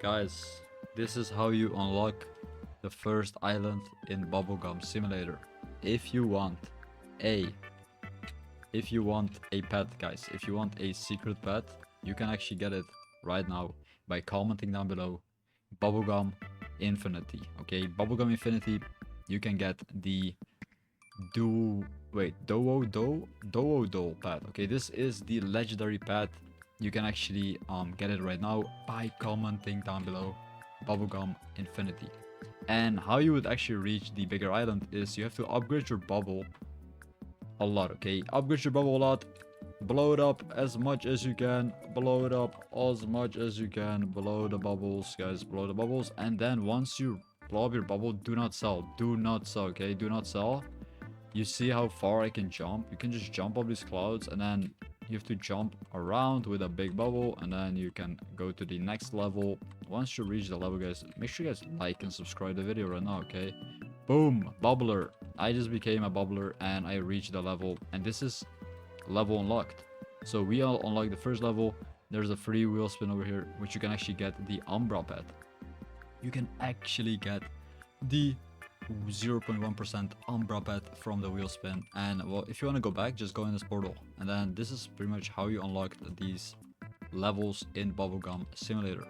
Guys, this is how you unlock the first island in Bubblegum Simulator. If you want a if you want a pet, guys, if you want a secret pet, you can actually get it right now by commenting down below Bubblegum Infinity. Okay, Bubblegum Infinity, you can get the do wait Doo pet. Okay, this is the legendary pet. You can actually get it right now by commenting down below Bubblegum Infinity. And how you would actually reach the bigger island is you have to upgrade your bubble a lot. Okay, upgrade your bubble a lot, blow it up as much as you can, blow it up as much as you can, blow the bubbles, guys, blow the bubbles. And then once you blow up your bubble, do not sell, okay, do not sell. You see how far I can jump? You can just jump up these clouds, and then you have to jump around with a big bubble, and then you can go to the next level. Once you reach the level, guys, make sure you guys like and subscribe the video right now, okay? Boom, bubbler. I just became a bubbler and I reached the level, and this is level unlocked. So we all unlocked the first level. There's a free wheel spin over here, which you can actually get the Umbra pet. You can actually get the 0.1% Umbra pet from the wheel spin. And well, if you want to go back, just go in this portal. And then this is pretty much how you unlock these levels in Bubblegum Simulator.